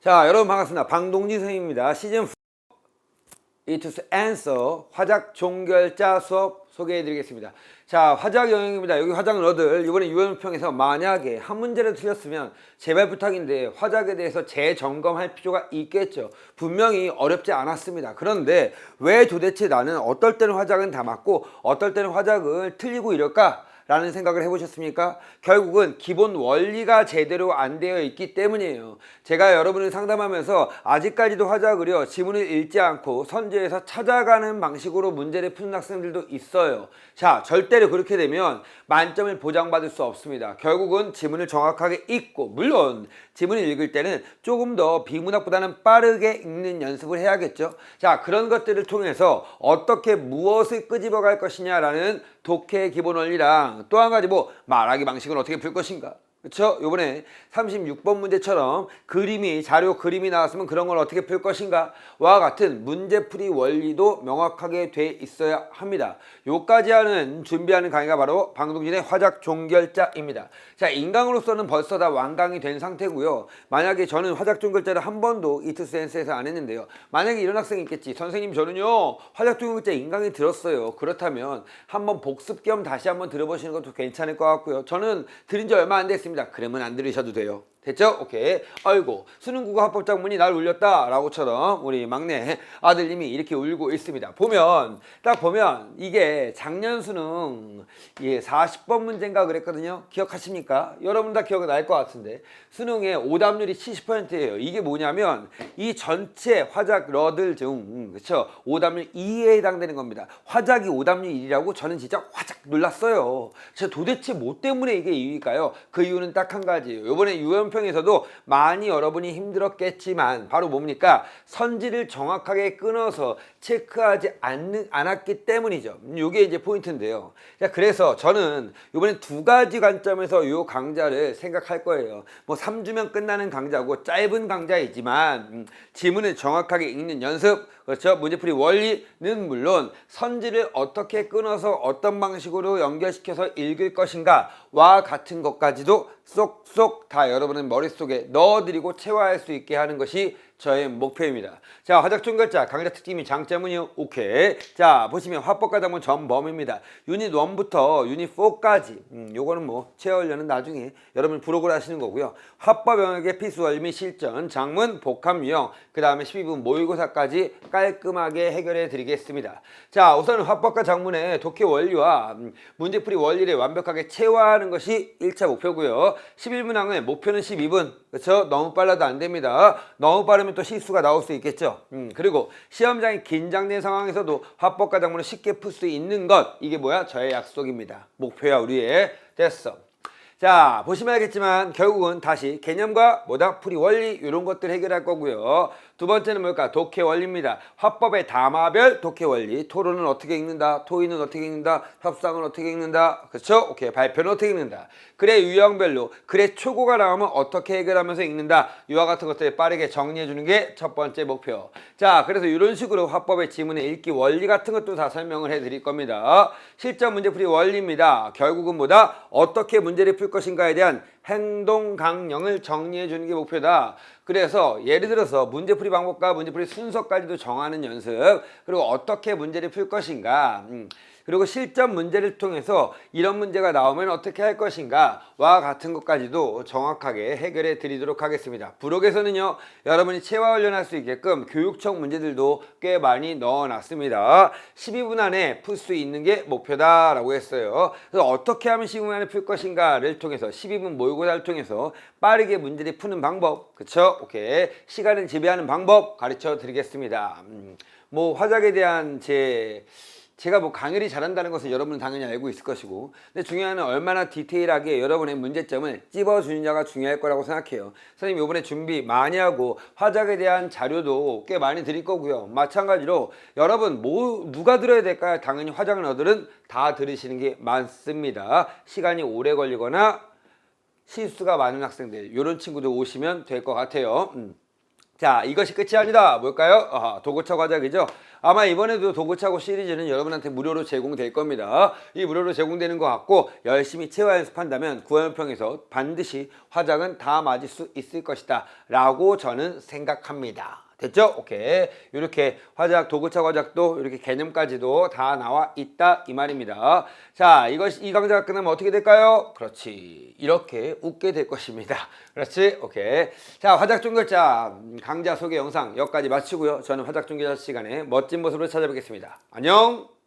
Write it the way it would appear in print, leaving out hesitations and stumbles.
자, 여러분 반갑습니다. 방동진 선생님입니다. 시즌 4 It to Answer 화작 종결자 수업 소개해드리겠습니다. 자, 화작 영역입니다. 여기 화작 너들 이번에 유형평에서 만약에 한 문제를 틀렸으면 제발 부탁인데 화작에 대해서 재점검할 필요가 있겠죠. 분명히 어렵지 않았습니다. 그런데 왜 도대체 나는 어떨 때는 화작은 다 맞고 어떨 때는 화작을 틀리고 이럴까? 라는 생각을 해보셨습니까? 결국은 기본 원리가 제대로 안 되어 있기 때문이에요. 제가 여러분을 상담하면서 아직까지도 화작을요 지문을 읽지 않고 선지에서 찾아가는 방식으로 문제를 푸는 학생들도 있어요. 자, 절대로 그렇게 되면 만점을 보장받을 수 없습니다. 결국은 지문을 정확하게 읽고, 물론 지문을 읽을 때는 조금 더 비문학보다는 빠르게 읽는 연습을 해야겠죠. 자, 그런 것들을 통해서 어떻게 무엇을 끄집어 갈 것이냐라는 독해의 기본 원리랑 또 한 가지 말하기 방식은 어떻게 풀 것인가. 그렇죠? 요번에 36번 문제처럼 자료 그림이 나왔으면 그런 걸 어떻게 풀 것인가 와 같은 문제풀이 원리도 명확하게 돼 있어야 합니다. 요까지 하는 준비하는 강의가 바로 방동진의 화작 종결자입니다. 자, 인강으로서는 벌써 다 완강이 된 상태고요. 만약에 저는 화작 종결자를 한 번도 이트센스에서 안 했는데요. 만약에 이런 학생이 있겠지. 선생님, 저는요 화작 종결자 인강이 들었어요. 그렇다면 한번 복습 겸 다시 한번 들어보시는 것도 괜찮을 것 같고요. 저는 들은 지 얼마 안 됐습니다. 그러면 안 들으셔도 돼요. 됐죠? 오케이. 아이고, 수능국어 합법작문이 날 울렸다 라고처럼 우리 막내 아들님이 이렇게 울고 있습니다. 딱 보면 이게 작년 수능 40번 문제인가 그랬거든요. 기억하십니까? 여러분 다 기억이 날 것 같은데 수능의 오답률이 70%예요. 이게 뭐냐면 이 전체 화작 러들 중 그렇죠? 오답률 2에 해당되는 겁니다. 화작이 오답률 1이라고 저는 진짜 화작 놀랐어요. 도대체 뭐 때문에 이게 2위일까요? 그 이유는 딱 한 가지예요. 이번에 유형평에서도 많이 여러분이 힘들었겠지만 바로 뭡니까? 선지를 정확하게 끊어서 체크하지 않았기 때문이죠. 이게 이제 포인트인데요. 자, 그래서 저는 이번에 두 가지 관점에서 이 강좌를 생각할 거예요. 3주면 끝나는 강좌고 짧은 강좌이지만 지문을 정확하게 읽는 연습, 그렇죠? 문제풀이 원리는 물론 선지를 어떻게 끊어서 어떤 방식으로 연결시켜서 읽을 것인가와 같은 것까지도 쏙쏙 다 여러분의 머릿속에 넣어드리고 체화할 수 있게 하는 것이 저의 목표입니다. 자, 화작 종결자 강좌 특징이 장점은요. 오케이. 자, 보시면 화법과 작문 전범위입니다. 유닛 1부터 유닛 4까지 요거는 채우려는 나중에 여러분 부록을 하시는 거고요. 화법 영역의 필수 원리 및 실전, 작문, 복합 유형, 그 다음에 12분 모의고사까지 깔끔하게 해결해 드리겠습니다. 자, 우선 화법과 작문의 독해 원리와 문제풀이 원리를 완벽하게 체화하는 것이 1차 목표고요. 11분항의 목표는 12분. 그렇죠? 너무 빨라도 안 됩니다. 너무 빠르면 또 실수가 나올 수 있겠죠. 그리고 시험장이 긴장된 상황에서도 화법과 작문을 쉽게 풀 수 있는 것, 이게 저의 약속입니다. 목표야 우리의. 됐어. 자, 보시면 알겠지만 결국은 다시 개념과 풀이 원리 이런 것들 해결할 거고요. 두 번째는 뭘까? 독해 원리입니다. 화법의 담화별 독해 원리. 토론은 어떻게 읽는다? 토의는 어떻게 읽는다? 협상은 어떻게 읽는다? 그렇죠? 오케이. 발표는 어떻게 읽는다? 글의 유형별로 글의 초고가 나오면 어떻게 해결하면서 읽는다? 이와 같은 것들을 빠르게 정리해 주는 게 첫 번째 목표. 자, 그래서 이런 식으로 화법의 지문의 읽기 원리 같은 것도 다 설명을 해 드릴 겁니다. 실전 문제풀이 원리입니다. 결국은 어떻게 문제를 풀 것인가에 대한 행동 강령을 정리해 주는 게 목표다. 그래서 예를 들어서 문제풀이 방법과 문제풀이 순서까지도 정하는 연습, 그리고 어떻게 문제를 풀 것인가, 그리고 실전 문제를 통해서 이런 문제가 나오면 어떻게 할 것인가 와 같은 것까지도 정확하게 해결해 드리도록 하겠습니다. 부록에서는요 여러분이 체화 훈련할 수 있게끔 교육청 문제들도 꽤 많이 넣어놨습니다. 12분 안에 풀 수 있는 게 목표다라고 했어요. 그래서 어떻게 하면 12분 안에 풀 것인가를 통해서 12분 모의고사를 통해서 빠르게 문제를 푸는 방법, 그쵸? 오케이. 시간을 지배하는 방법 가르쳐 드리겠습니다. 화작에 대한 제가 강의를 잘한다는 것은 여러분은 당연히 알고 있을 것이고, 근데 중요한 건 얼마나 디테일하게 여러분의 문제점을 찝어주느냐가 중요할 거라고 생각해요. 선생님 이번에 준비 많이 하고 화작에 대한 자료도 꽤 많이 드릴 거고요. 마찬가지로 여러분 누가 들어야 될까요? 당연히 화작 너들은 다 들으시는 게 많습니다. 시간이 오래 걸리거나 실수가 많은 학생들, 이런 친구들 오시면 될 것 같아요. 자, 이것이 끝이 아니다. 뭘까요? 도구차고 화작이죠. 아마 이번에도 도구차고 시리즈는 여러분한테 무료로 제공될 겁니다. 이 무료로 제공되는 것 같고 열심히 체화 연습한다면 구원평에서 반드시 화작은 다 맞을 수 있을 것이다 라고 저는 생각합니다. 됐죠? 오케이. 이렇게 화작, 도구차 화작도 이렇게 개념까지도 다 나와 있다 이 말입니다. 자, 이 강좌가 끝나면 어떻게 될까요? 그렇지. 이렇게 웃게 될 것입니다. 그렇지? 오케이. 자, 화작 종결자 강좌 소개 영상 여기까지 마치고요. 저는 화작 종결자 시간에 멋진 모습으로 찾아뵙겠습니다. 안녕!